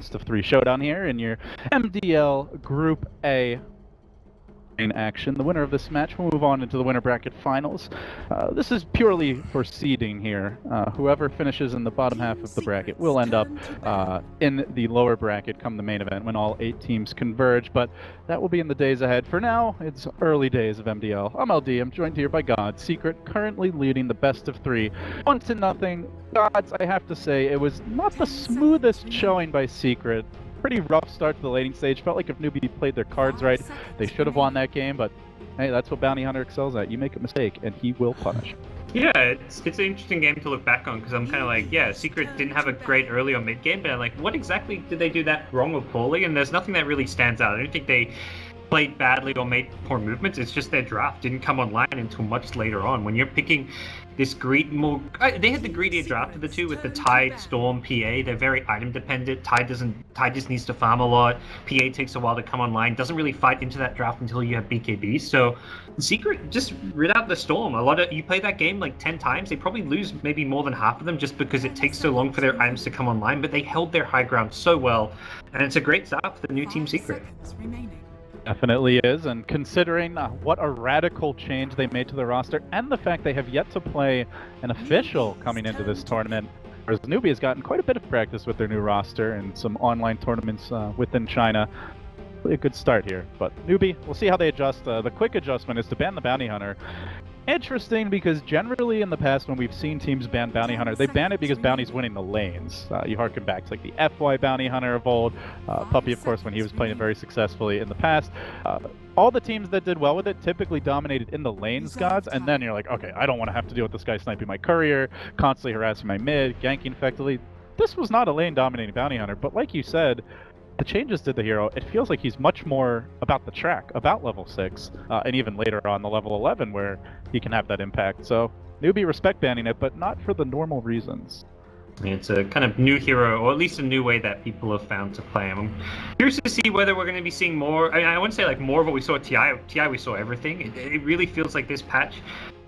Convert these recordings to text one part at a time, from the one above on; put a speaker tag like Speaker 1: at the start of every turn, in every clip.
Speaker 1: Best of 3 showdown here in your MDL Group A in action. The winner of this match will move on into the winner bracket finals. This is purely for seeding here. Whoever finishes in the bottom half of the bracket will end up in the lower bracket come the main event when all 8 teams converge, but that will be in the days ahead. For now, it's early days of MDL. I'm LD. I'm joined here by God. Secret currently leading the best of 3. 1-0. Gods, I have to say, it was not the smoothest showing by Secret. Pretty rough start to the laning stage. Felt like if Newbee played their cards right, they should have won that game, but hey, that's what Bounty Hunter excels at. You make a mistake, and he will punish.
Speaker 2: Yeah, it's an interesting game to look back on, because I'm kind of like, yeah, Secret didn't have a great early or mid game, but I'm like, what exactly did they do that wrong or poorly? And there's nothing that really stands out. I don't think they played badly or made poor movements. It's just their draft didn't come online until much later on. When you're picking this they had the greedier draft of the two with the Tide, Storm, PA. They're very item dependent. Tide just needs to farm a lot. PA takes a while to come online. Doesn't really fight into that draft until you have BKB. So Secret just rid out the Storm. You play that game like 10 times, they probably lose maybe more than half of them just because it takes so long for their items to come online, but they held their high ground so well, and it's a great start for the new Team Secret.
Speaker 1: Definitely is, and considering what a radical change they made to the roster, and the fact they have yet to play an official coming into this tournament, whereas Newbee has gotten quite a bit of practice with their new roster and some online tournaments within China. Really a good start here, but Newbee, we'll see how they adjust. The quick adjustment is to ban the Bounty Hunter. Interesting, because generally in the past when we've seen teams ban Bounty Hunter, they ban it because Bounty's winning the lanes. You harken back to like the FY Bounty Hunter of old, Puppy of course when he was playing it very successfully in the past. All the teams that did well with it typically dominated in the lanes, Gods, and then you're like, okay, I don't want to have to deal with this guy sniping my courier, constantly harassing my mid, ganking effectively. This was not a lane dominating Bounty Hunter, but like you said, the changes to the hero, it feels like he's much more about the track, about level 6, and even later on the level 11 where he can have that impact. So Newbee respect banning it, but not for the normal reasons.
Speaker 2: It's a kind of new hero, or at least a new way that people have found to play him. I'm curious to see whether we're going to be seeing more. I mean, I wouldn't say like more of what we saw at TI. TI, we saw everything. It really feels like this patch,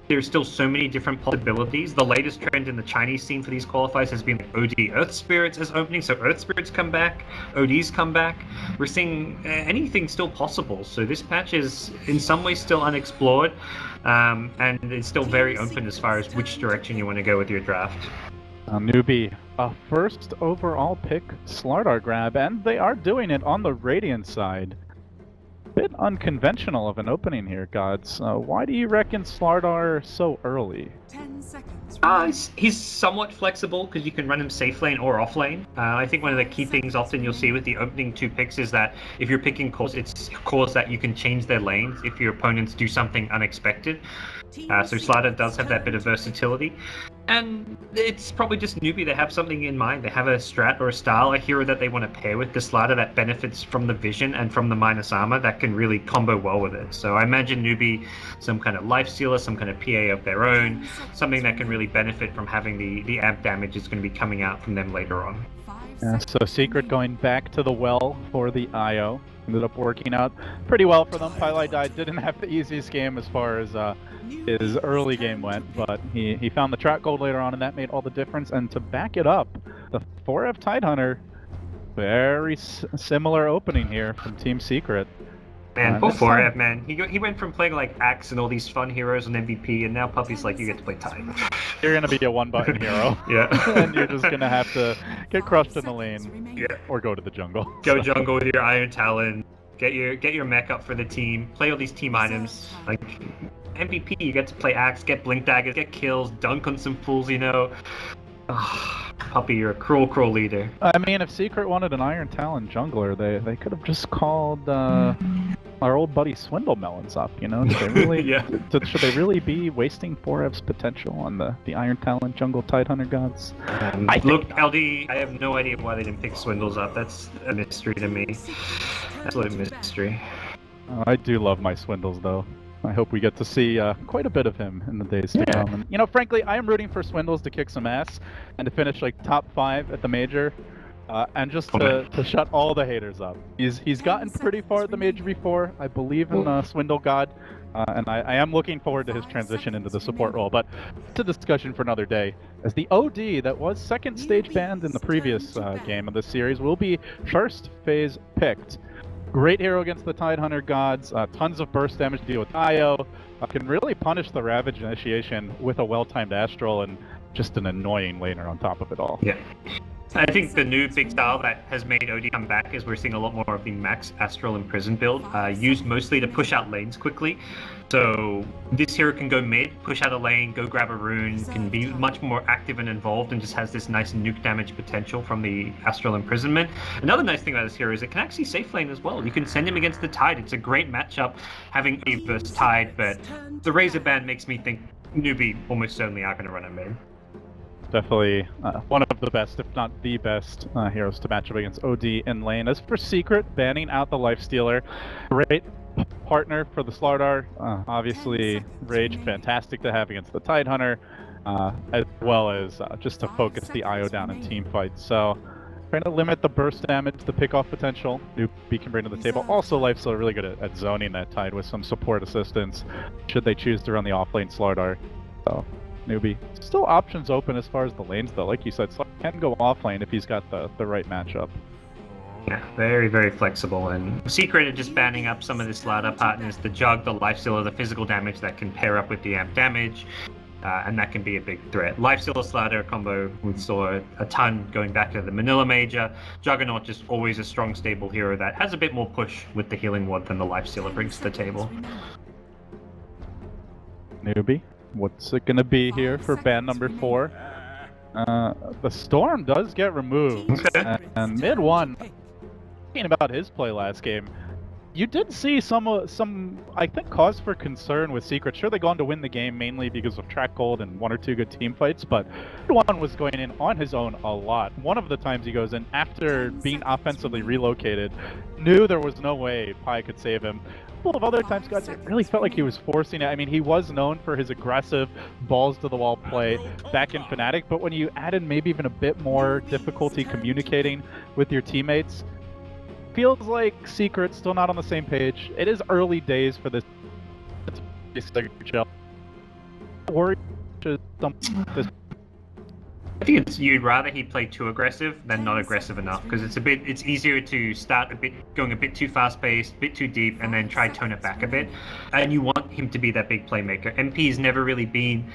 Speaker 2: there's still so many different possibilities. The latest trend in the Chinese scene for these qualifiers has been like OD Earth Spirits as opening, so Earth Spirits come back, ODs come back. We're seeing anything still possible. So this patch is in some ways still unexplored, and it's still very open as far as which direction you want to go with your draft.
Speaker 1: Newbee, a first overall pick Slardar grab, and they are doing it on the Radiant side. Bit unconventional of an opening here, Gods. Why do you reckon Slardar so early?
Speaker 3: 10 seconds.
Speaker 2: He's somewhat flexible because you can run him safe lane or off lane. I think one of the key things often you'll see with the opening 2 picks is that if you're picking cores, it's cores that you can change their lanes if your opponents do something unexpected. So Slardar does have that bit of versatility. And it's probably just Newbee. They have something in mind. They have a strat or a style, a hero that they want to pair with the Slardar that benefits from the vision and from the minus armor that can really combo well with it. So I imagine Newbee, some kind of life stealer, some kind of PA of their own, something that can really benefit from having the amp damage is going to be coming out from them later on.
Speaker 1: So Secret going back to the well for the IO. Ended up working out pretty well for them. Pylai died, didn't have the easiest game as far as his early game went, but he found the track gold later on, and that made all the difference. And to back it up, the 4F Tidehunter, very similar opening here from Team Secret.
Speaker 2: Man, poor 4F, man. He went from playing like Axe and all these fun heroes on MVP, and now Puppy's like, you get to play Tide.
Speaker 1: You're gonna be a one-button hero.
Speaker 2: Yeah.
Speaker 1: And you're just gonna have to get crushed in the lane,
Speaker 2: yeah,
Speaker 1: or go to the jungle.
Speaker 2: Go jungle with your Iron Talon. Get your mech up for the team. Play all these team items. Like MVP, you get to play Axe, get Blink Daggers, get kills, dunk on some pools, you know. Oh, Puppy, you're a cruel leader.
Speaker 1: I mean, if Secret wanted an Iron Talon jungler, they could have just called our old buddy Swindle Melons up, you know? Should they really,
Speaker 2: yeah.
Speaker 1: Should they really be wasting 4F's potential on the Iron Talon jungle Tidehunter Gods?
Speaker 2: Look, LD, I have no idea why they didn't pick Swindles up. That's a mystery to me. Absolute mystery.
Speaker 1: I do love my Swindles, though. I hope we get to see quite a bit of him in the days to come. And, you know, frankly, I am rooting for Swindles to kick some ass and to finish like top 5 at the major. and just to shut all the haters up. He's gotten pretty far at the Major before, I believe in Swindle God, and I am looking forward to his transition into the support role, but it's a discussion for another day, as the OD that was second stage banned in the previous game of this series will be first phase picked. Great hero against the Tidehunter gods, tons of burst damage to deal with IO, can really punish the Ravage initiation with a well-timed Astral, and just an annoying laner on top of it all.
Speaker 2: Yeah. I think the new big style that has made OD come back is we're seeing a lot more of the Max Astral Imprison build, used mostly to push out lanes quickly. So this hero can go mid, push out a lane, go grab a rune, can be much more active and involved, and just has this nice nuke damage potential from the Astral Imprisonment. Another nice thing about this hero is it can actually safe lane as well. You can send him against the Tide. It's a great matchup having a versus Tide, but the Razor ban makes me think Newbee almost certainly are going to run a mid.
Speaker 1: Definitely one of the best, if not the best, heroes to match up against OD in lane. As for Secret, banning out the Lifestealer, great partner for the Slardar. Obviously, Rage, fantastic to have against the Tidehunter, as well as just to focus the IO down in team fights. So, trying to limit the burst damage, the pick-off potential, Newbee can bring to the table. Also, Lifestealer really good at zoning that Tide with some support assistance, should they choose to run the off-lane Slardar. So, Newbee. Still options open as far as the lanes though. Like you said, Slardar can go offlane if he's got the right matchup.
Speaker 2: Yeah, very, very flexible. And Secret are just banning up some of the Slardar partners, the Jug, the Lifestealer, the physical damage that can pair up with the amp damage. And that can be a big threat. Lifestealer Slardar combo, we saw a ton going back to the Manila Major. Juggernaut just always a strong, stable hero that has a bit more push with the healing ward than the Lifestealer brings to the table.
Speaker 1: Newbee. What's it gonna be here for ban number 4? The Storm does get removed,
Speaker 2: okay.
Speaker 1: And mid one, thinking about his play last game, you did see some I think cause for concern with Secret. Sure, they go on to win the game mainly because of track gold and 1 or 2 good team fights, but one was going in on his own a lot. One of the times he goes in after being offensively relocated, knew there was no way Pi could save him. Couple of other times, guys, it really felt like he was forcing it. I mean, he was known for his aggressive balls-to-the-wall play back in Fnatic, but when you add in maybe even a bit more difficulty communicating with your teammates, feels like Secret's still not on the same page. It is early days for this. Worry this.
Speaker 2: I think you'd rather he play too aggressive than not aggressive enough, because it's easier to start going a bit too fast paced, a bit too deep, and then try tone it back a bit. And you want him to be that big playmaker. MP's never really been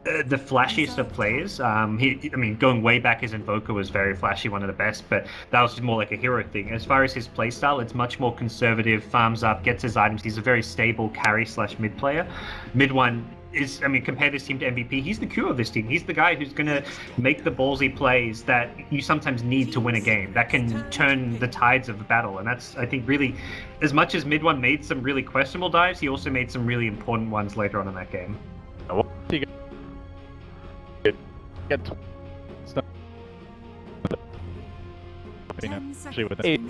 Speaker 2: the flashiest of players. I mean, going way back, his Invoker was very flashy, one of the best, but that was just more like a hero thing. As far as his playstyle, it's much more conservative, farms up, gets his items. He's a very stable carry/mid player. Mid one is, I mean, compare this team to MVP, he's the cure of this team. He's the guy who's going to make the ballsy plays that you sometimes need to win a game, that can turn the tides of the battle. And that's, I think, really, as much as mid one made some really questionable dives, he also made some really important ones later on in that game.
Speaker 1: Actually, with 8,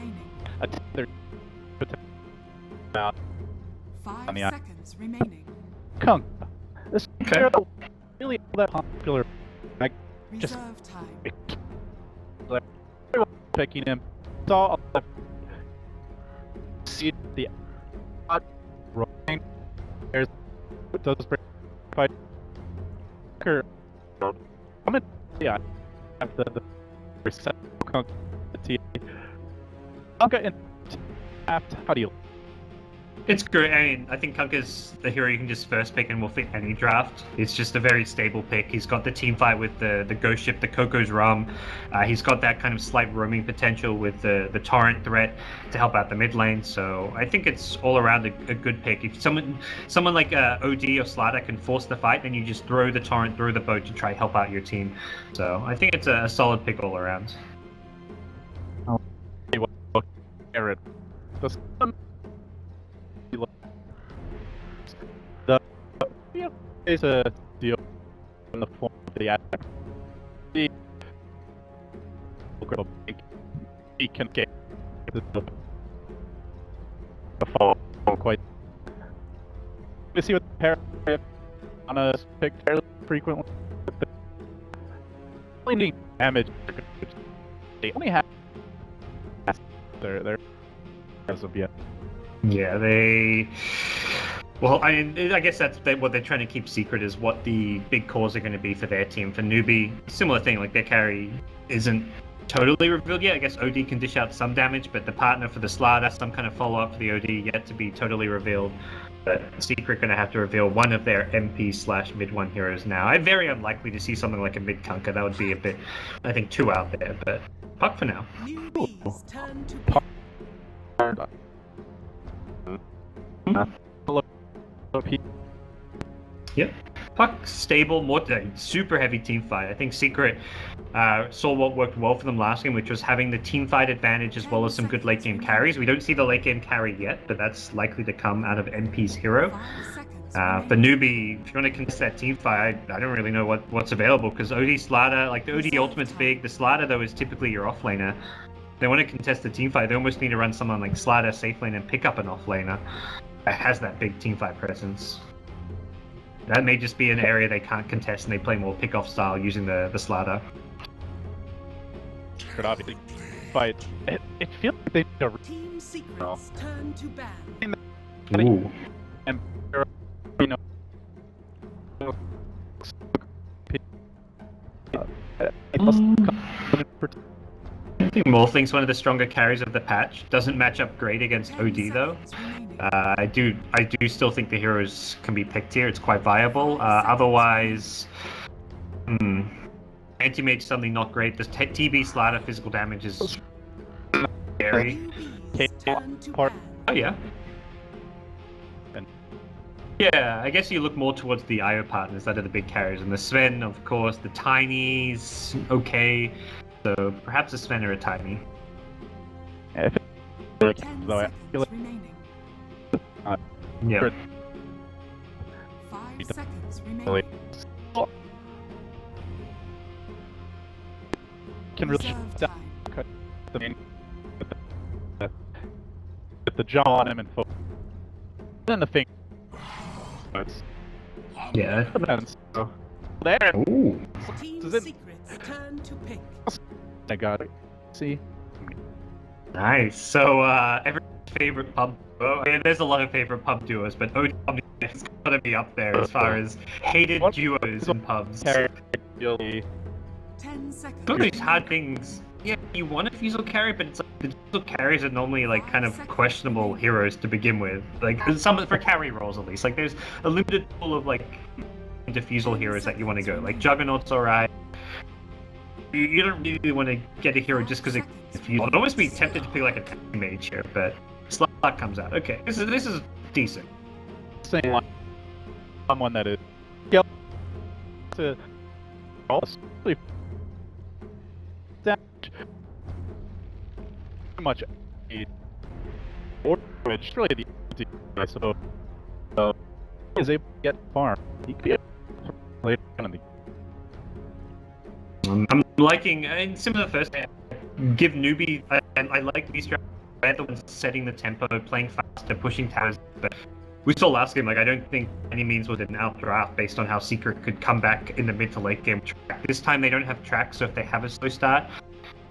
Speaker 3: Five seconds remaining.
Speaker 1: Kunk. This hero really that popular. Just
Speaker 3: Reserve time.
Speaker 1: picking him. Saw see the odd rolling. There's does break fight. I'm in. Yeah, after the reset. Kunk. Kunka in. How do you?
Speaker 2: It's great. I mean, I think Kunka's the hero you can just first pick and will fit any draft. It's just a very stable pick. He's got the team fight with the Ghost Ship, the Coco's Rum. He's got that kind of slight roaming potential with the Torrent threat to help out the mid lane. So I think it's all around a good pick. If someone like OD or Slardar can force the fight, then you just throw the Torrent, throw the boat to try help out your team. So I think it's a solid pick all around.
Speaker 1: Garrett. Is a deal in the form of the he can get the fall quite. We see what the pair on a pick fairly frequently. Only damage. They only have they're as of yet.
Speaker 2: Yeah, they. Well, I guess that's what they're trying to keep secret is what the big cores are going to be for their team. For Newbee, similar thing, like their carry isn't totally revealed yet. I guess OD can dish out some damage, but the partner for the Slar, that's some kind of follow-up for the OD yet to be totally revealed. But Secret going to have to reveal one of their MP/mid-1 heroes now. I'm very unlikely to see something like a mid-Kunker. That would be a bit, I think, too out there, but Puck for now.
Speaker 3: Newbee's turn to
Speaker 1: Puck.
Speaker 2: Yep. Puck stable, more super heavy team fight. I think Secret saw what worked well for them last game, which was having the team fight advantage as well as some good late game carries. We don't see the late game carry yet, but that's likely to come out of NP's hero.
Speaker 3: 5 seconds
Speaker 2: For Newbee, if you want to contest that team fight, I don't really know what's available because OD Slaughter, like the OD ultimate's big. The Slaughter though is typically your offlaner. They want to contest the team fight. They almost need to run someone like Slaughter safe lane and pick up an offlaner that has that big team fight presence. That may just be an area they can't contest and they play more pick-off style using the Slaughter.
Speaker 1: Could obviously fight. It feels like they need a
Speaker 3: Team Secret's turn to ban.
Speaker 2: Ooh.
Speaker 1: and you know.
Speaker 2: I think Morphling's one of the stronger carries of the patch. Doesn't match up great against OD though. I do still think the heroes can be picked here. It's quite viable. Otherwise, anti-mage something not great. This TB Slaughter physical damage is scary.
Speaker 3: Newbee's turn to
Speaker 1: Part-
Speaker 3: ban.
Speaker 2: Oh yeah. Yeah, I guess you look more towards the IO partners that are the big carriers, and the Sven, of course, the Tinies, okay. So perhaps a Sven or a Tiny.
Speaker 1: If
Speaker 3: 10
Speaker 1: though, I
Speaker 3: seconds
Speaker 1: feel like
Speaker 3: remaining.
Speaker 2: Yeah.
Speaker 3: 5 seconds
Speaker 1: Really-
Speaker 3: remaining.
Speaker 1: can really
Speaker 3: Reserve
Speaker 1: that
Speaker 3: time.
Speaker 1: the main with the jaw on him and focus. Then the thing.
Speaker 2: Yeah.
Speaker 1: So there.
Speaker 2: Ooh.
Speaker 3: Team
Speaker 1: Is it-
Speaker 3: Secret's turn to pick.
Speaker 1: I got it. See.
Speaker 2: Nice. So everyone's favorite pub duo. I mean, there's a lot of favorite pub duos, but OD has got to be up there as far as hated
Speaker 1: What?
Speaker 2: duos in pubs.
Speaker 1: Really
Speaker 3: 10 seconds.
Speaker 2: Some of these hard things. Yeah, you want a Fusel carry, but it's like the Fusel carries are normally like kind of questionable heroes to begin with. Like some for carry roles at least. Like there's a limited pool of like diffusal heroes that you want to go. Like Juggernaut's alright. You don't really want to get a hero just because it's Fusel. I'd almost be tempted to pick like a mage here, but Slot comes out. Okay, this is decent.
Speaker 1: saying like someone that is able to also damage too much or damage really the easy, I suppose. So he is able to get farm. He could be able to play in the
Speaker 2: I'm liking, and similar to the first, give Newbee, I like these strategies. They're the ones setting the tempo, playing faster, pushing towers. But we saw last game, like I don't think any means was an outdraft based on how Secret could come back in the mid to late game track. This time they don't have track, so if they have a slow start,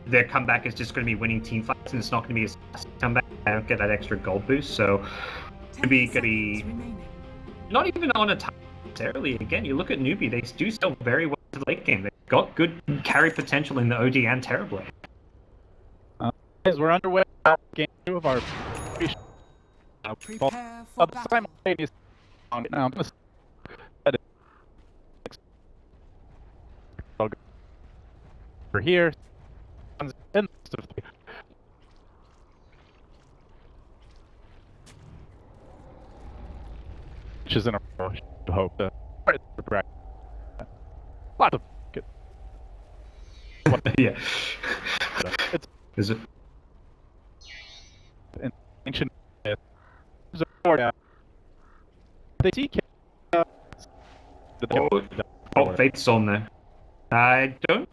Speaker 2: their comeback is just going to be winning team fights, and it's not going to be a fast comeback. They don't get that extra gold boost, so Newbee going to be not even on a time necessarily. Again, you look at Newbee, they do still very well to the late game. They've got good carry potential in the OD and Terrorblade.
Speaker 1: Guys, we're underway. Game 2 of our
Speaker 3: Prepare for battle.
Speaker 1: simultaneous now. I'm gonna set it over here. And which is in a row. I hope to lot of good.
Speaker 2: Yeah.
Speaker 1: It's
Speaker 2: Is it?
Speaker 1: an ancient myth. There's a board out. They see
Speaker 2: Oh, Faith's on there. I don't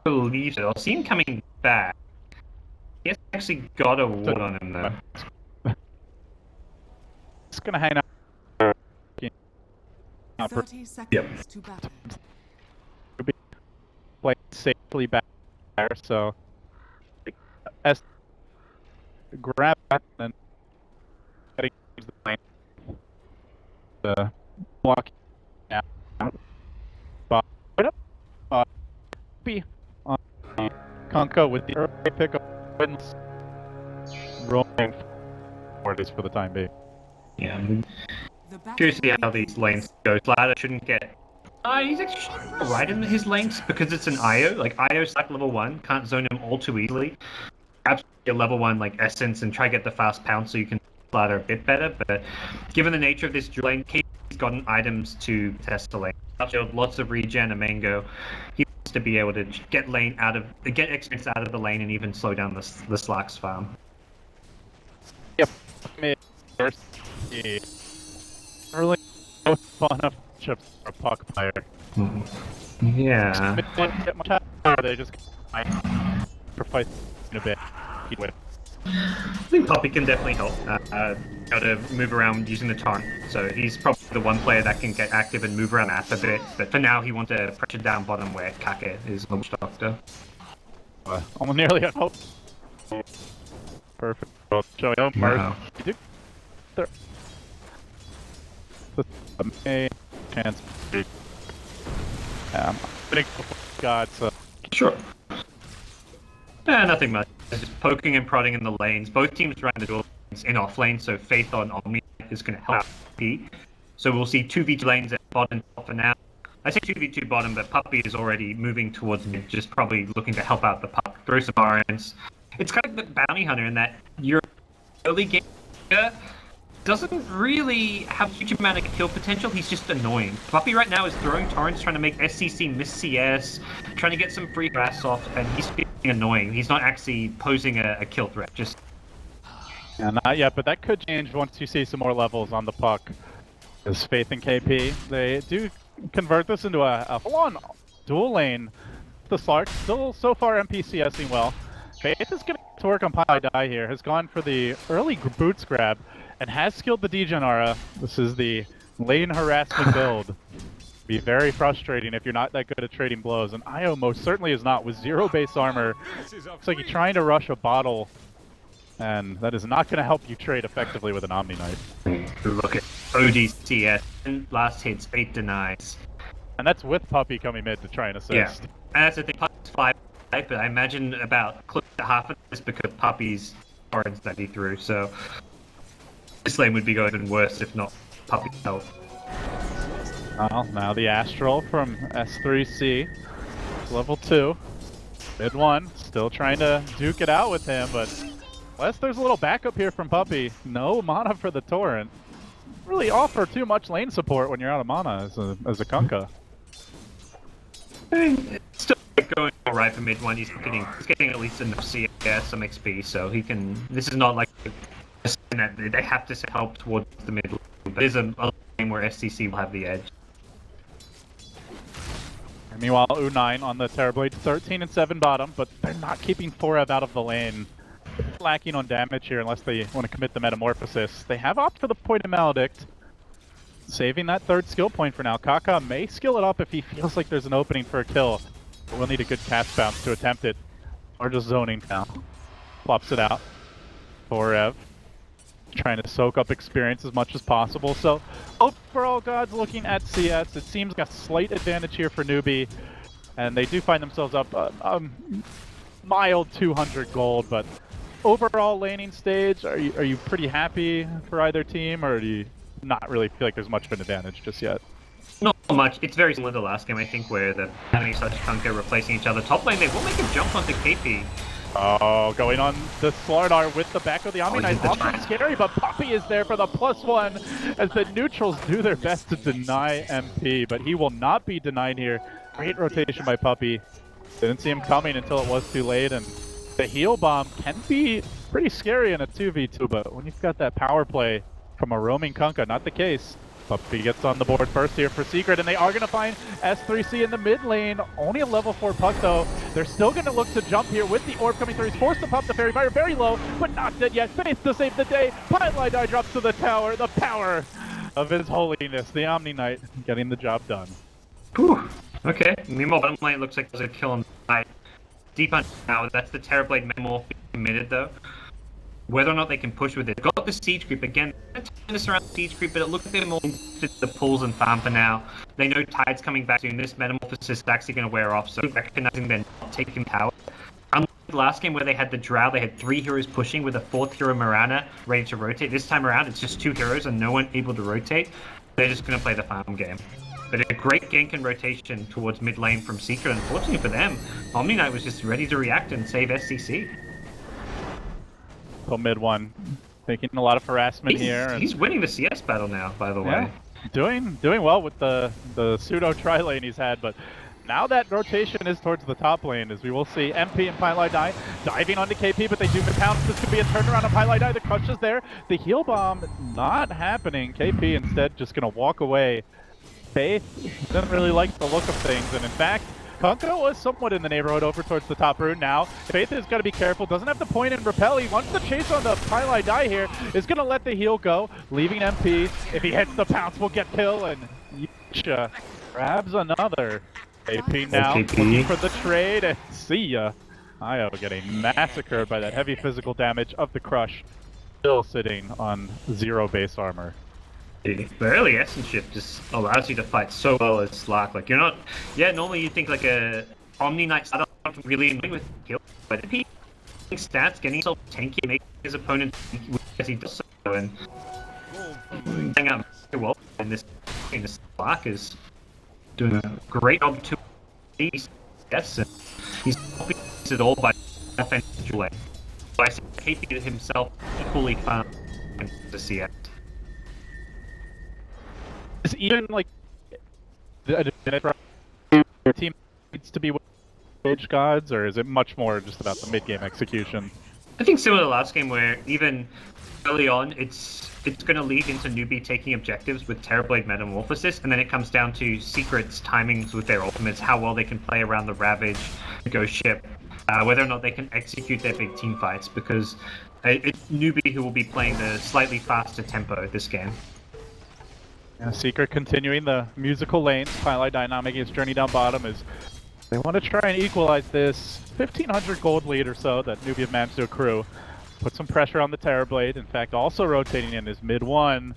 Speaker 2: believe so. I'll see him coming back. He has actually got a ward on him though.
Speaker 1: It's gonna hang out.
Speaker 3: 30 seconds
Speaker 2: Yep.
Speaker 3: to battle.
Speaker 1: Play safely back there, so as grab it and getting the lane. The block out. But be on Konka with the early pickup wins. Rolling forward is for the time being.
Speaker 2: Yeah.
Speaker 3: The battle
Speaker 2: Curious to see how
Speaker 3: begins.
Speaker 2: these lanes go. Slider shouldn't get. He's actually right in his lanes because it's an IO. Like IO Slack level 1 can't zone him all too easily. Perhaps your level 1 like Essence and try to get the fast pounce so you can Slider a bit better. But given the nature of this dual lane, he's gotten items to test the lane. Lots of regen and mango. He wants to be able to get experience out of the lane and even slow down the Slacks farm.
Speaker 1: Yep. First, early fun of chips for a puck player.
Speaker 2: Yeah.
Speaker 1: They just sacrifice in a bit. He'd win.
Speaker 2: I think Poppy can definitely help how to move around using the taunt. So he's probably the one player that can get active and move around map a bit. But for now, he wants to pressure down bottom where Kake is the witch doctor.
Speaker 1: Almost nearly at hope. Perfect. Showing up.
Speaker 2: Wow.
Speaker 1: A chance. God, so.
Speaker 2: Sure. Nothing much. Just poking and prodding in the lanes. Both teams run the dual lanes in off lane, so Faith on Omni is going to help P. So we'll see 2v2 lanes at bottom for now. I say 2v2 bottom, but Puppy is already moving towards mid, just probably looking to help out the puck, throw some RNs. It's kind of the bounty hunter in that your early game doesn't really have a huge amount of kill potential. He's just annoying. Puppy right now is throwing torrents, trying to make SCC miss CS, trying to get some free grass off, and he's being annoying. He's not actually posing a kill threat. Just
Speaker 1: not yet, but that could change once you see some more levels on the puck. Because Faith and KP, they do convert this into a full-on dual lane. The Slark still so far MPCSing well. Faith is going to work on Pi Die here. Has gone for the early boots grab and has skilled the Degenara. This is the lane harassment build. Be very frustrating if you're not that good at trading blows, and Io most certainly is not with 0 base armor. Looks like he's trying to rush a bottle, and that is not going to help you trade effectively with an Omni Knight.
Speaker 2: look at ODCS. Last hits, 8 denies.
Speaker 1: And that's with Puppy coming mid to try and assist.
Speaker 2: Yeah, and that's the thing. Puppy's 5, but I imagine about close to half of this because Puppy's torrents that he threw. So this lane would be going even worse if not Puppy's help.
Speaker 1: Well, now the Astral from S3C, level 2, mid 1, still trying to duke it out with him, but unless there's a little backup here from Puppy, no mana for the Torrent. Really offer too much lane support when you're out of mana as a Kunkka.
Speaker 2: I mean, it's still going alright for mid 1. He's getting at least enough CS, some XP, so he can. This is not like a sign that they have to help towards the mid. But there's a lane where SCC will have the edge.
Speaker 1: Meanwhile, U9 on the Terrorblade, 13 and 7 bottom, but they're not keeping Forev out of the lane. Lacking on damage here unless they want to commit the Metamorphosis. They have opted for the point of Maledict, saving that 3rd skill point for now. Kaka may skill it up if he feels like there's an opening for a kill, but we'll need a good cast bounce to attempt it. Or just zoning now. Flops it out. Forev trying to soak up experience as much as possible. So overall, Gods looking at CS, it seems like a slight advantage here for Newbee, and they do find themselves up mild 200 gold. But overall laning stage, are you pretty happy for either team, or do you not really feel like there's much of an advantage just yet?
Speaker 2: Not much. It's very similar to last game, I think, where the enemy such Kunkka replacing each other. Top lane, they will make a jump onto KP.
Speaker 1: Oh, going on the Slardar with the back of the Omni Knight. Often scary, but Puppy is there for the +1 as the neutrals do their best to deny MP, but he will not be denied here. Great rotation by Puppy. Didn't see him coming until it was too late, and the heal bomb can be pretty scary in a 2v2, but when you've got that power play from a roaming Kunkka, not the case. Puppy gets on the board first here for Secret, and they are going to find S3C in the mid lane. Only a level 4 puck, though. They're still going to look to jump here with the orb coming through. He's forced to pop the fairy fire very low, but not dead yet. Faith to save the day. Pylai die drops to the tower. The power of his holiness. The Omni Knight getting the job done.
Speaker 2: Whew. Okay. Meanwhile, bottom lane looks like there's a kill on the side. Deep on now. That's the Terrorblade Metamorph committed, though. whether or not they can push with it. They've got the siege creep again. Turn this around the siege creep, but it looks like they're more interested in the pulls and farm for now. They know Tide's coming back soon. This Metamorphosis is actually going to wear off, so recognizing they're not taking tower. Unlike the last game where they had the Drow, they had 3 heroes pushing with a 4th hero Mirana ready to rotate. This time around, it's just 2 heroes and no one able to rotate. They're just going to play the farm game. But a great gank and rotation towards mid lane from Secret. Unfortunately for them, Omni Knight was just ready to react and save SCC.
Speaker 1: So mid one, taking a lot of harassment here.
Speaker 2: He's winning the CS battle now, by the way.
Speaker 1: Doing well with the pseudo tri lane he's had, but now that rotation is towards the top lane, as we will see MP and Pylai diving onto KP, but they do pounce. This could be a turnaround on Pylai. The crush is there. The heal bomb not happening. KP instead just gonna walk away. Faith doesn't really like the look of things, and in fact, Kunkka was somewhat in the neighborhood over towards the top rune now. Faith is going to be careful, doesn't have the point in repel. He wants the chase on the Pylai here, is going to let the heal go, leaving MP. If he hits the pounce, will get kill, and Yisha grabs another. AP now looking for the trade, and see ya. Io getting massacred by that heavy physical damage of the crush, still sitting on 0 base armor.
Speaker 2: The early essence shift just allows you to fight so well as Slark. Like, you're not... Yeah, normally you think like a Omni Knight startup really annoying with kill, but if he stats, getting himself tanky, making his opponent as he does so, and hang out very well in this Slark is doing a great job to yes, and he's helping it all by offensive way. So I see KP himself equally fun to CS.
Speaker 1: Is even like the team needs to be Wage Gods, or is it much more just about the mid-game execution?
Speaker 2: I think similar to the last game, where even early on, it's going to lead into Newbee taking objectives with Terrorblade Metamorphosis, and then it comes down to Secret's timings with their ultimates, how well they can play around the Ravage, the Ghost Ship, whether or not they can execute their big team fights, because it's Newbee who will be playing the slightly faster tempo this game.
Speaker 1: Yeah, Secret continuing the musical lanes. Pylai Dynamic his journey down bottom as they want to try and equalize this 1,500 gold lead or so that Newbee have managed to accrue. Put some pressure on the Terrorblade. In fact, also rotating in is mid one.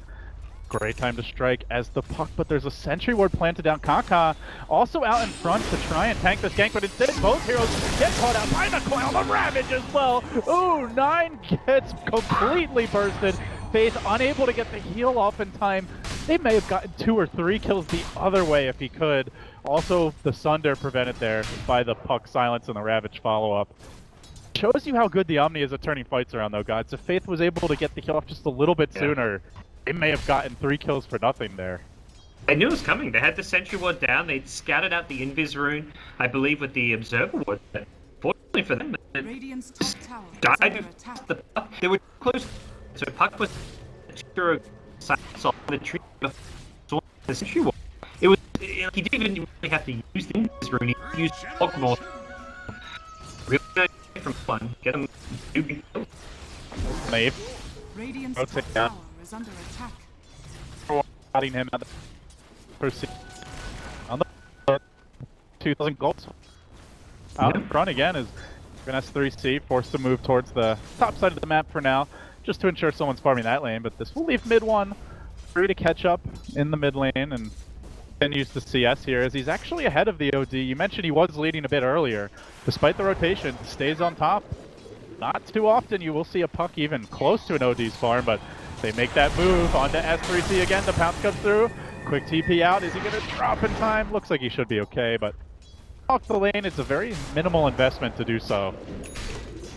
Speaker 1: Great time to strike as the puck, but there's a Sentry Ward planted down. Kaka also out in front to try and tank this gank, but instead both heroes get caught out by the coil. The Ravage as well. Ooh, 9 gets completely bursted. Faith unable to get the heal off in time. They may have gotten 2 or 3 kills the other way if he could. Also, the Sunder prevented there by the puck silence and the Ravage follow-up. Shows you how good the Omni is at turning fights around, though, guys. If Faith was able to get the kill off just a little bit sooner, they may have gotten 3 kills for nothing there.
Speaker 2: They knew it was coming. They had the Sentry Ward down. They'd scattered out the Invis rune, I believe, with the Observer Ward. But fortunately for them,
Speaker 3: Radiant's top tower is
Speaker 2: died
Speaker 3: under
Speaker 2: of
Speaker 3: attack.
Speaker 2: the puck. They were close. So puck was sure on the tree before the Sentry Ward. It was he didn't even really have to use the Invis rune. He used Ogmore. Really nice from fun. Get them Newbee kills.
Speaker 1: Leave.
Speaker 3: Radiant's
Speaker 1: Rotate
Speaker 3: top
Speaker 1: down.
Speaker 3: tower is under attack.
Speaker 1: Spotting him at the first on the 2,000 gold. Out in front again is S3C, forced to move towards the top side of the map for now, just to ensure someone's farming that lane, but this will leave mid one free to catch up in the mid lane and then use the CS here as he's actually ahead of the OD. You mentioned he was leading a bit earlier. Despite the rotation, stays on top. Not too often you will see a puck even close to an OD's farm, but they make that move onto S3C again. The pounce comes through. Quick TP out. Is he going to drop in time? Looks like he should be okay, but off the lane, it's a very minimal investment to do so.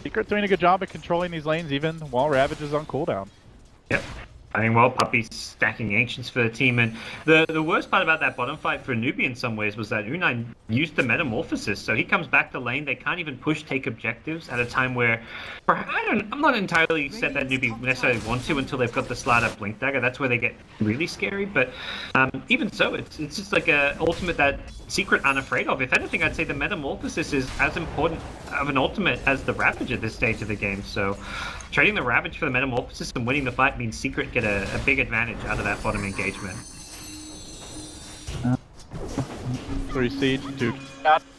Speaker 1: Secret doing a good job at controlling these lanes even while Ravage is on cooldown.
Speaker 2: Yep. I mean, well, Puppy's stacking Ancients for the team, and the worst part about that bottom fight for Newbee in some ways was that Unai used the Metamorphosis, so he comes back to lane, they can't even take objectives at a time where, I'm not entirely set that Newbee necessarily want to until they've got the slide up Blink Dagger. That's where they get really scary, but even so, it's just like a ultimate that Secret aren't afraid of. If anything, I'd say the Metamorphosis is as important of an ultimate as the Ravage at this stage of the game, so trading the Ravage for the Metamorphosis and winning the fight means Secret get a big advantage out of that bottom engagement.
Speaker 1: 3 siege to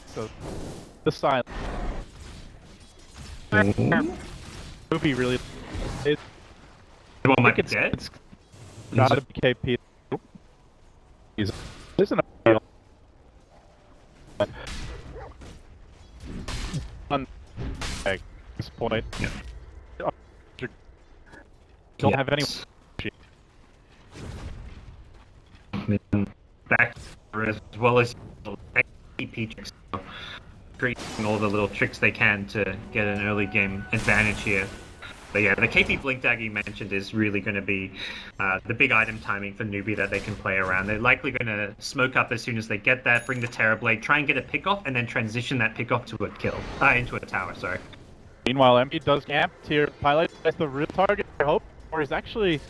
Speaker 1: so the silence. Newbee really. It,
Speaker 2: The one
Speaker 1: I
Speaker 2: might
Speaker 1: think
Speaker 2: be dead.
Speaker 1: it's gotta be KP. He's isn't a at this point.
Speaker 2: Yeah.
Speaker 1: Don't have any.
Speaker 2: Back as well as KP tricks, creating all the little tricks they can to get an early game advantage here. But yeah, the KP Blink Dagger you mentioned is really going to be the big item timing for Newbee that they can play around. They're likely going to smoke up as soon as they get that, bring the Terror Blade, try and get a pick off, and then transition that pick off to a kill, into a tower. Sorry.
Speaker 1: Meanwhile, MP does camp here. Pilot is the real target. I hope, or he's actually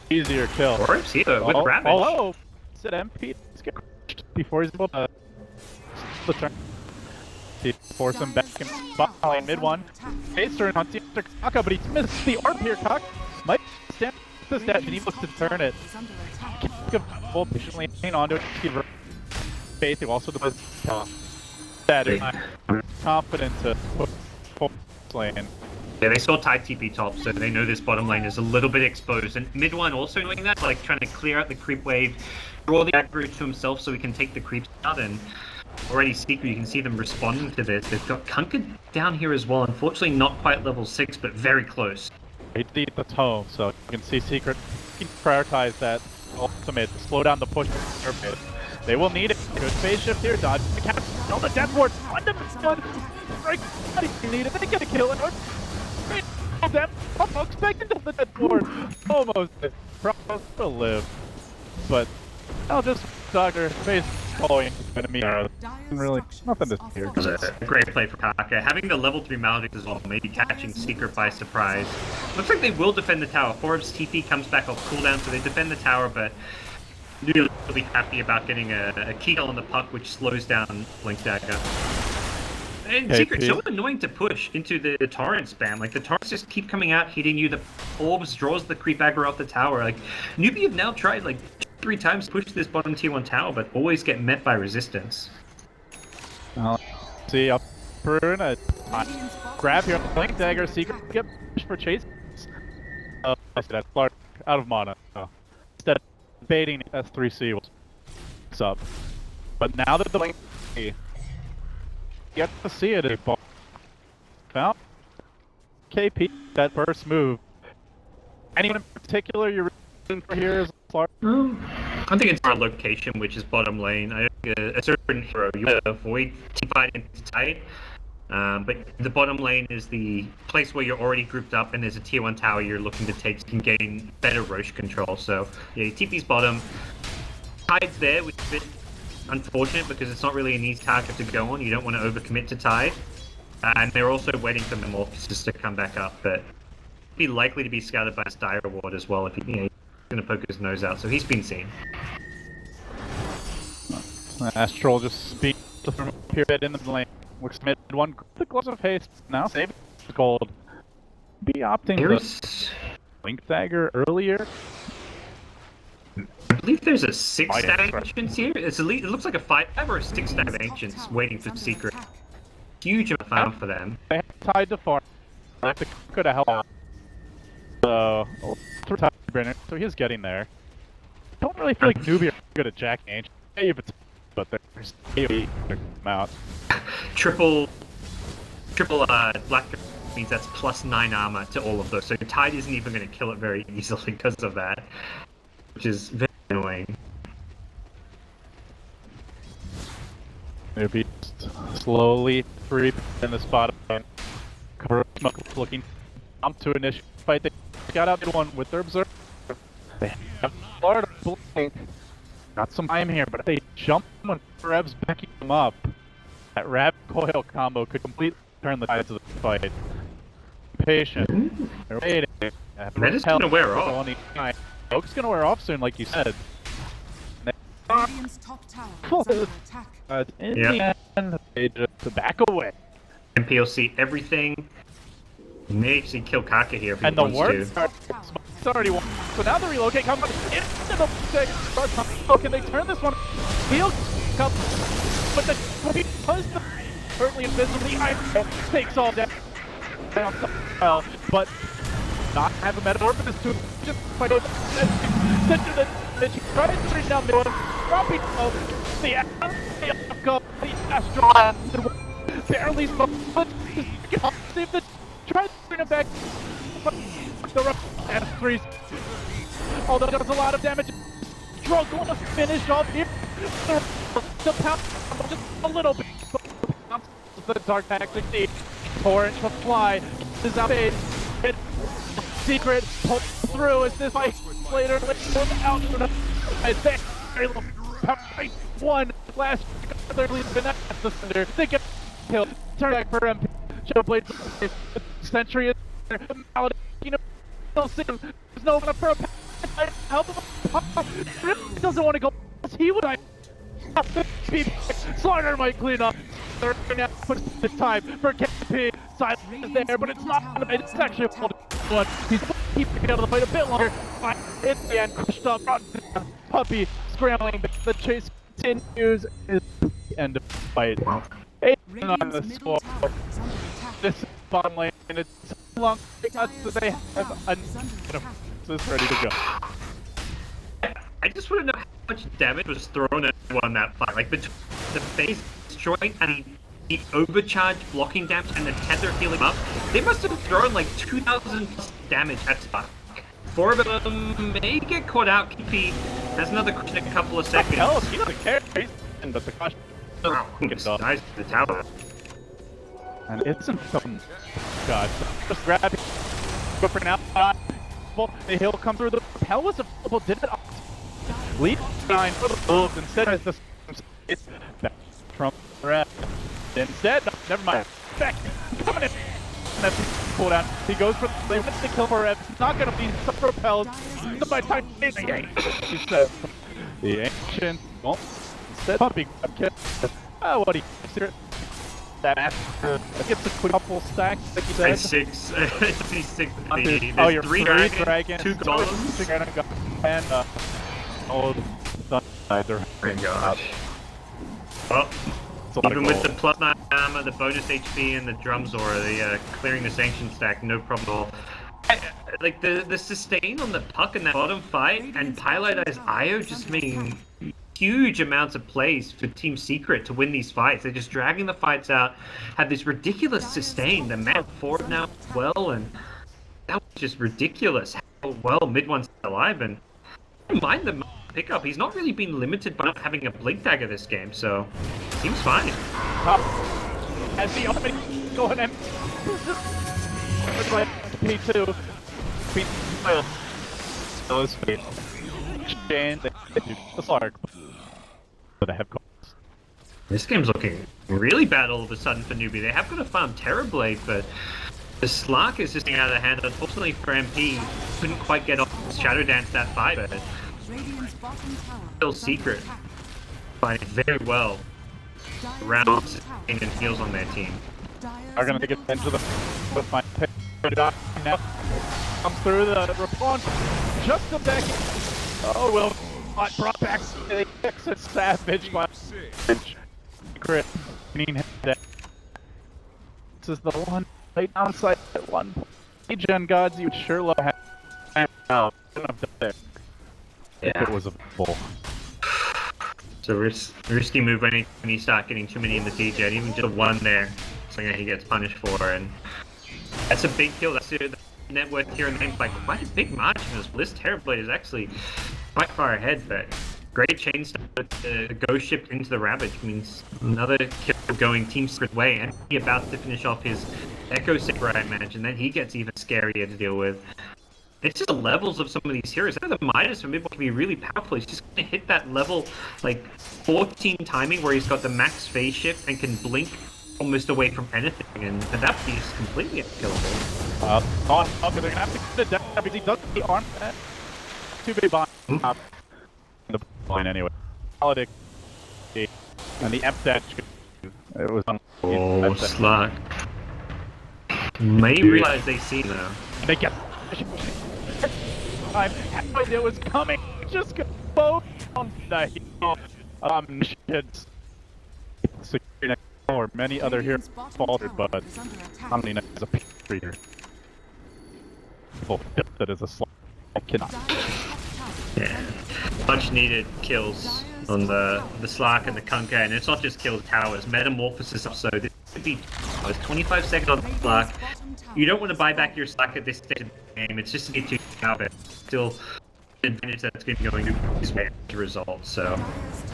Speaker 1: easier kill.
Speaker 2: Or it's here with Ravage.
Speaker 1: Oh, said MP is get crushed before he's able to the turn. Force him back in bot lane mid one. Pacer on Team Kaka, but he missed the ARP here. Kaka might stand the stat and he looks to turn it. Full patiently hang on to it. Faith who also does that is confident to put lane.
Speaker 2: Yeah, they saw Tide TP top, so they know this bottom lane is a little bit exposed. And mid one also knowing that, like trying to clear out the creep wave, draw the aggro to himself so he can take the creeps out. And already Secret, you can see them responding to this. They've got Kunkka down here as well. Unfortunately, not quite level 6, but very close.
Speaker 1: They need the tome, so you can see Secret can prioritize that ultimate, slow down the push. They will need it. Good phase shift here, dodge the cap, no the death ward, fundamental, right, you need it, they get a kill, and them, expecting the death ward, almost, probably will live, but I'll just Dagger face following enemy arrows. Really, nothing to see here.
Speaker 2: A great play for Kaka. Having the level 3 Maledict as well, maybe catching Secret by surprise. Looks like they will defend the tower. Forbes TP comes back off cooldown, so they defend the tower, but really happy about getting a kill on the puck, which slows down Blink Dagger. And Secret, so annoying to push into the torrent spam. Like, the torrents just keep coming out, hitting you. The orbs draws the creep aggro off the tower. Like, Newbee have now tried, like, 3 times to push this bottom tier 1 tower, but always get met by resistance.
Speaker 1: See, up for a grab here. Blink Dagger, Secret get pushed for chase. That's Clark out of mana. Instead of baiting S3C what's up. But now that the Blink you get to see it, found KP that first move. Anyone in particular you're rooting for here is Clark?
Speaker 2: I think it's our location, which is bottom lane. I think a certain hero you want to avoid team fight into tight. But the bottom lane is the place where you're already grouped up and there's a tier 1 tower you're looking to take, so you can gain better Roche control. So yeah, TP's bottom. Tide's there, which is a bit unfortunate because it's not really an easy target to go on. You don't want to overcommit to Tide. And they're also waiting for Metamorphosis to come back up, but be likely to be scouted by his Dire Ward as well if he's going to poke his nose out. So he's been seen.
Speaker 1: Astral just speaks to the pyramid in the lane. Looks mid one, the gloves of haste. Now saving the gold. Be opting the Blink Dagger earlier.
Speaker 2: I believe there's a 6-stab Ancients here. It looks like a 5 or a 6-stab Ancients waiting for Secret. Huge amount of farm for them.
Speaker 1: They have tied to farm. They have to could have helped. So, so he's getting there. Don't really feel like Newbee are good at jacking Ancient, but there's out.
Speaker 2: Triple Black means that's plus 9 armor to all of those. So Tide isn't even going to kill it very easily because of that, which is very annoying.
Speaker 1: Newbee slowly creep in the spot. Cover smoke, looking to initiate fight. They got out mid one with their observer. They have Florida Blink. Got some time here, but if they jump when Rev's backing them up, that Rav Coil combo could completely turn the tides of the fight. Patient. They're waiting.
Speaker 2: That is gonna wear off.
Speaker 1: Oak's gonna wear off soon, like you said.
Speaker 3: Radiant's top tower is under attack.
Speaker 1: In the end, they just back away.
Speaker 2: MPLC everything. He may actually kill Kaka here if he
Speaker 1: And the
Speaker 2: wants to.
Speaker 1: It's already won. So now the relocate comes into the start. Oh, can they turn this one? Field come, but because the currently invisible, the iron takes all down. Well, but not have a metamorphosis to just fight out center the he tries to bring down mid, dropping out the Astral barely save the tries to bring it back. The S3's although does a lot of damage. Draw going to finish off here. The pound just a little bit. The dark tactic, the torrent to fly is out base. Secret pull through as this fight later out very low. One last clearly been at the center. They get killed. Turn back for MP. Shadowblade Sentry is there. Malady, you know, still see him. There's no one for a help him. Doesn't want to go. He would. Slaughter might clean up. They're gonna put the time for KP. Silence is there, but it's not. It's actually a one. He's keeping out of the fight a bit longer. In the end, crushed up. Puppy scrambling back. The chase continues. Is the end of the fight. Wow. 8 on the score. This is bottom lane, and it's so long because they have a ready to go.
Speaker 2: I just want to know how much damage was thrown at on that fight. Like between the base joint and the overcharge blocking damage and the tether healing up, they must have thrown like 2,000 plus damage at Spark. 4 of them may get caught out. KP has another question in a couple of seconds.
Speaker 1: Hell, he doesn't care, but the question
Speaker 2: is nice to the tower.
Speaker 1: And it's some god. Just grab it. But for now, the hill come through. The hell was available. Did it lead 9 for the Wolves instead of the back from the red. Instead, no, never mind. Back coming in. And that's cooldown. He goes for the kill for Rev. It's not gonna be so propelled. By the time he says the ancient won't instead pumping kill. Oh, what do you consider? That gets a quick couple stacks, like you said.
Speaker 2: 6. It's 6.
Speaker 1: Oh, you're 3
Speaker 2: dragons, 2 golems,
Speaker 1: and Thunder.
Speaker 2: Oh gosh. Well, even with the plus 9 armor, the bonus HP, and the drums aura, the clearing the sanction stack, no problem at all. Like the sustain on the puck in that bottom fight, and Pylighter's IO just making huge amounts of plays for Team Secret to win these fights. They're just dragging the fights out, have this ridiculous sustain. The map forward now as well, and that was just ridiculous how well mid one's alive. And I don't mind the pickup. He's not really been limited by not having a blink dagger this game, so seems fine.
Speaker 1: As the opening going in. P2. P2. Those feet. Shane, the Slark. But they have calls.
Speaker 2: This game's looking really bad all of a sudden for Newbee. They have got to farm Terrorblade, but the Slark is just getting out of their hand. Unfortunately for MP, couldn't quite get off Shadow Dance that fight, but still Secret fighting very well around and heals on their team.
Speaker 1: Are going to take advantage of the fight. Now comes through the response. Just a back. Oh, well, brought back the exit Savage by Secret. This is the one right downside at one point. Gen gods, you would sure love having. If it was a bull.
Speaker 2: So risky move when you start getting too many in the TJ, even just one there, something that he gets punished for, and that's a big kill. That's the net worth here in the game by quite a big margin. This Terrorblade is actually quite far ahead, but great chain start with the Ghost Ship into the Ravage means another kill going Team Secret way, and he about to finish off his Echo Saber, I imagine. Then he gets even scarier to deal with. It's just the levels of some of these heroes. I know the Midas from mid can be really powerful. He's just going to hit that level, like 14 timing, where he's got the max phase shift and can blink almost away from anything, and that piece completely unkillable.
Speaker 1: Okay, they're going to have to get it down because he does the arm. Too big behind the line anyway. Holiday and the Emp dash. It was on.
Speaker 2: Oh, Slug. May realize they see though.
Speaker 1: They get. I had no idea it was coming. Just go both on the heel. Should or many other heroes faltered, but Omni is a reader. that is a slot. I cannot.
Speaker 2: Yeah, much needed kills on the Slark and the Kunkka, and it's not just kills towers. Metamorphosis also. This could be 25 seconds on the Slark. You don't want to buy back your Slark at this stage of the game. It's just to get you out of it. Still, an advantage that's going to be going this way as a result. So,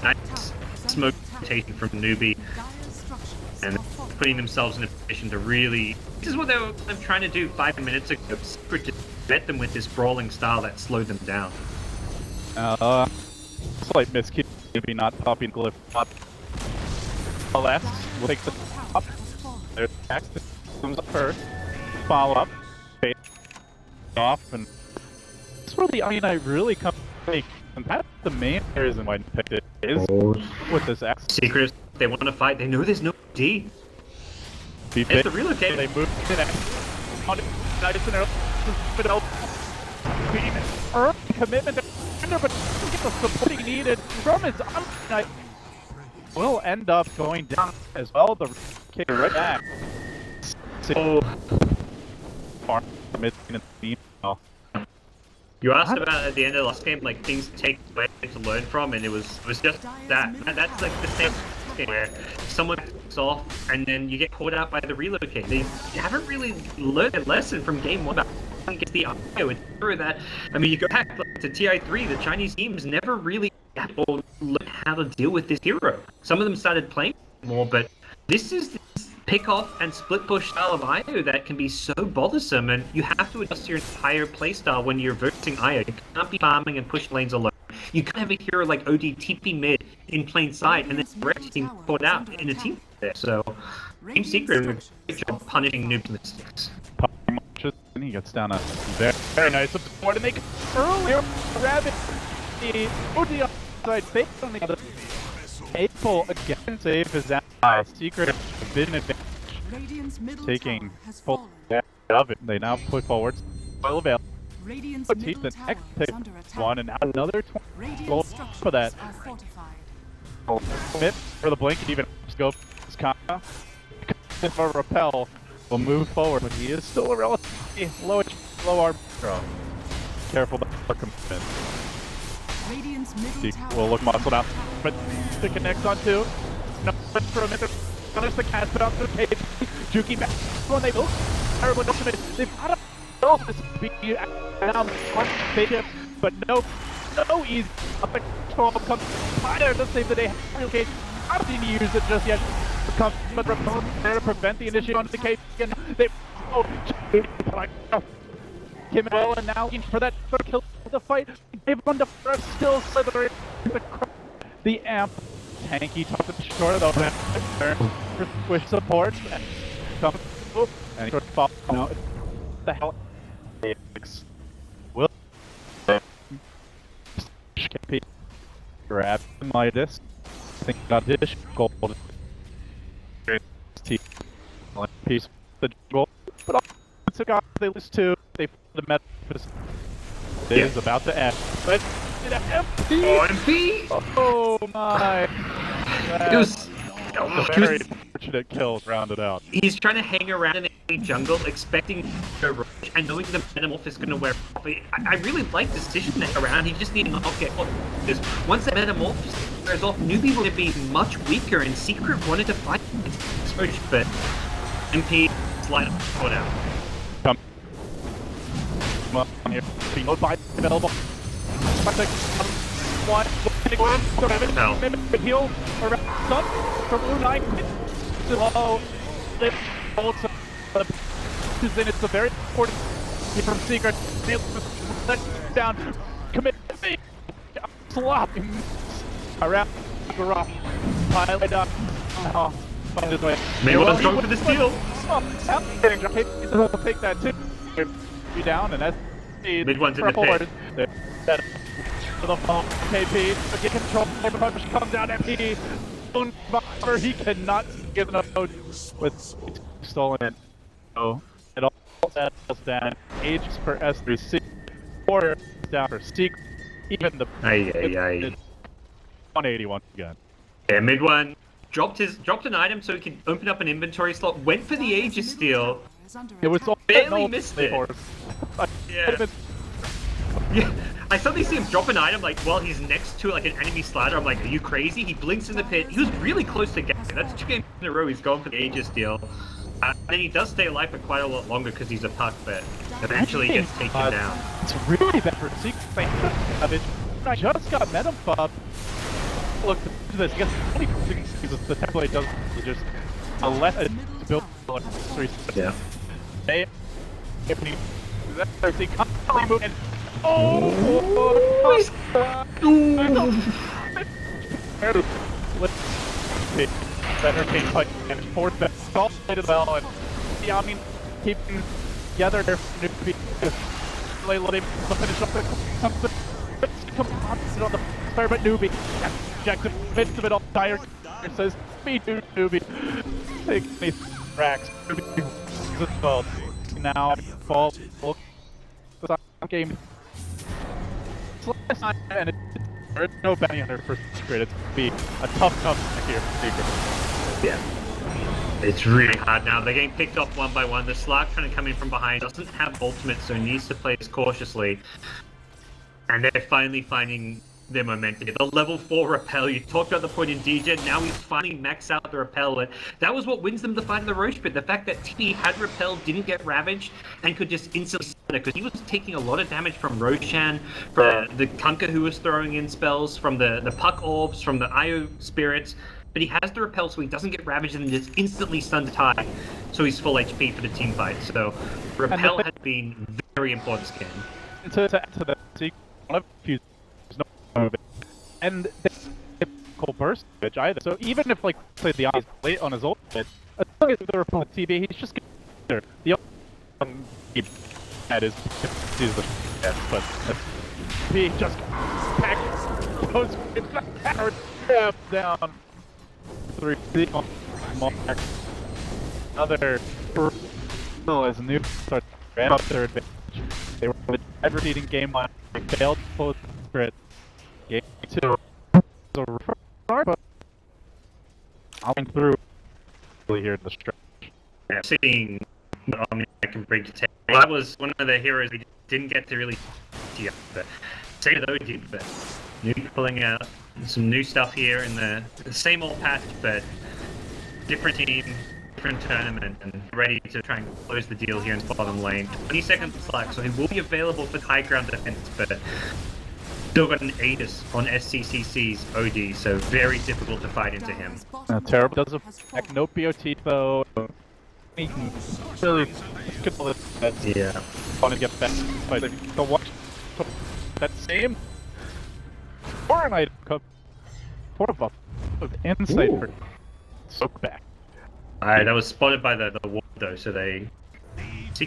Speaker 2: nice smoke rotation from Newbee, and putting themselves in a position to really. This is what they were trying to do 5 minutes ago. Secret just met them with this brawling style that slowed them down.
Speaker 1: Slight miscue, maybe not popping glyph up. Left, we'll take the top. There's next, comes up first. Follow up, fade off, and this is where the Ionite really comes to make. And that's the main reason why I picked it, is with this X.
Speaker 2: Secret, they want to fight, they know there's no D. It's the relocate.
Speaker 1: They move to that. Early commitment to but doesn't get the support he needed from his Ionite. Will end up going down as well. The kick right back.
Speaker 2: Oh. You asked about at the end of the last game, like things to take away to learn from, and it was just that. That's like the same game where someone picks off and then you get caught out by the relocate. They haven't really learned a lesson from game one. Against the IO. It's true that, I mean, you go back to TI3, the Chinese teams never really learned how to deal with this hero. Some of them started playing more, but this is this pick off and split push style of IO that can be so bothersome, and you have to adjust your entire playstyle when you're versing IO. You can't be farming and pushing lanes alone. You can't have a hero like OD TP mid in plain sight and then the rest team caught out in a team there. So, Team Secret did a great job punishing Noob's mistakes.
Speaker 1: And he gets down a very nice support, and they can earlier grab it. The OD side fake on the other. Able again save his ally. Secret vision advantage. Taking full of it. They now push forward. Well available. Teeth the next take one, and now another 20 goals for that. Commit for the blink, and even go for his combo. For repel. Will move forward, but he is still a relatively low arm throw. Careful about the commitment. Will look muscled out, but to connect on two. No, for a minute. Punish the cast, but out to the cage. Juki back when they look. Terrible ultimate. They've got to build this be down one spaceship, but no easy. Up and control comes Spider to save the day. Cage. I don't need to use it just yet. Comes but there to prevent the initiate onto the cage again. They Kim well, and now for that third kill of the fight. They've run the first still slithering the amp. Tanky tops it short though. For squish support and comes and he sort of falls out. The hell will grab my disc. I think got dish gold. Piece the goal, but also they lose two. They the Met is about to end. But MP!
Speaker 2: Oh, MP!
Speaker 1: Oh my!
Speaker 2: It was
Speaker 1: a very fortunate kill rounded out.
Speaker 2: He's trying to hang around in a jungle, expecting to rush, and knowing the Metamorph is going to wear off. I really like this decision to hang around. He just needed to not get off. Because once the Metamorph wears off, Newbee will be much weaker, and Secret wanted to fight against but MP slide up, caught out.
Speaker 1: Come on here. Being by available. One. The heal around sun from Blue 9. Slow. They hold some. It's a very important from Secret. Let down. Commit. Slop. Around. Garage. Pilot up. Oh.
Speaker 2: Maybe let's go for the steal.
Speaker 1: We'll take that too. Be down, and that's
Speaker 2: mid one's in the pit.
Speaker 1: For the phone, KP, get control. Push comes down. MP, he cannot give enough mode with stolen it. So it all settles down. Ages for S3C, or down for Secret. Even the 181 again.
Speaker 2: Yeah, mid one. Dropped an item so he could open up an inventory slot, went for the Aegis steal.
Speaker 1: It was
Speaker 2: barely missed it. Yeah. Yeah, I suddenly see him drop an item like while he's next to like an enemy slider. I'm like, are you crazy? He blinks in the pit. He was really close to getting. That's 2 games in a row. He's gone for the Aegis deal. And then he does stay alive for quite a lot longer because he's a puck, but eventually gets taken down.
Speaker 1: It's really bad for Secret. I just got Metam Pub. Look at this. He gets 26 uses the template does just let it build 3.
Speaker 2: Yeah.
Speaker 1: They move and let's see. Better team fight and fourth that all played as well and Xiamen keeping together their Newbee let him finish up the come on the start but Newbee objective midst of it all dire says me too Newbee take me racks now ball the game and there's no bounty hunter for Secret. It's gonna be a tough here for Secret.
Speaker 2: Yeah. It's really hard now. They're getting picked off one by one. The Slark trying to come in from behind doesn't have ultimate, so needs to play this cautiously. And they're finally finding their momentum. The level 4 repel, you talked about the point in DJ, now he's finally maxed out the repel, and that was what wins them the fight in the Roche pit. The fact that TP had repel, didn't get ravaged, and could just instantly stun it, because he was taking a lot of damage from Roshan, from the Kunkka who was throwing in spells, from the Puck Orbs, from the Io Spirits, but he has the repel so he doesn't get ravaged and just instantly stunned to tie, so he's full HP for the team fight. So repel has been very important this game.
Speaker 1: To add to that, one of the and they have burst damage either. So even if, like, say the eye is late on his ultimate, as long as the repel TB, he's just getting there. The that is the best, but he just packs goes down 3 mark. Another as new starts ran up their advantage. They were the ever-leading game line. They failed to close the grid. Game 2 so but I'll go through here in the stretch.
Speaker 2: Yeah, seeing what I can bring to table. That was one of the heroes we didn't get to really see, but same though did. But Newbee pulling out some new stuff here in the same old patch, but different team, different tournament, and ready to try and close the deal here in the bottom lane. 20 seconds slack, so he will be available for high ground defense, but still got an Aegis on SCCC's OD, so very difficult to fight into him.
Speaker 1: Terrible. Does a back, no BOT though. He can really control it.
Speaker 2: Yeah.
Speaker 1: Want to get back, but the watch that same foreign item come for buff of insight for soak back.
Speaker 2: Alright, that was spotted by the ward though, so they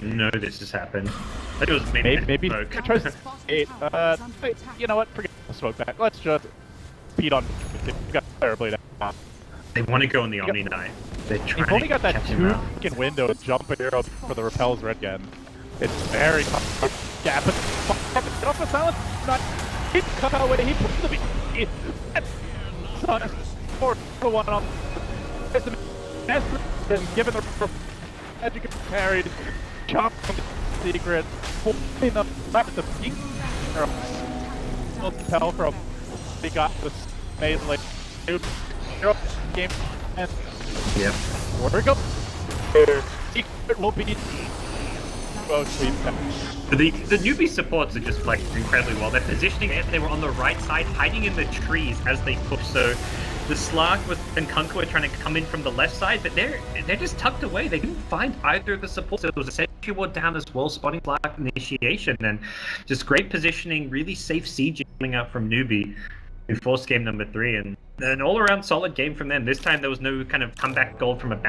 Speaker 2: know this has happened. I think it was maybe smoke.
Speaker 1: Tries to 8. You know what? Forget the smoke back. Let's just beat on. Got terribly down.
Speaker 2: They want to go in the Omni Knight. They're trying.
Speaker 1: You've only got that 2 window to jump a hero for the repels red again. It's very tough. Gap it. Get off the silence. Not. He cut away. He puts the beat. Son 4-1 on. And given the magic carried, chop Secret, holding them back at the peak. Tell from they got this made like game and
Speaker 2: yep.
Speaker 1: Where we go. Secret will be
Speaker 2: the Newbee supports are just like incredibly well. They're positioning it. They were on the right side, hiding in the trees as they push. So the Slark and Kunkka were trying to come in from the left side, but they're just tucked away. They didn't find either of the supports. So it was a sentry ward down as well, spotting Slark initiation, and just great positioning, really safe siege coming out from Newbee in force game number 3, and an all-around solid game from them. This time there was no kind of comeback goal from a bounty.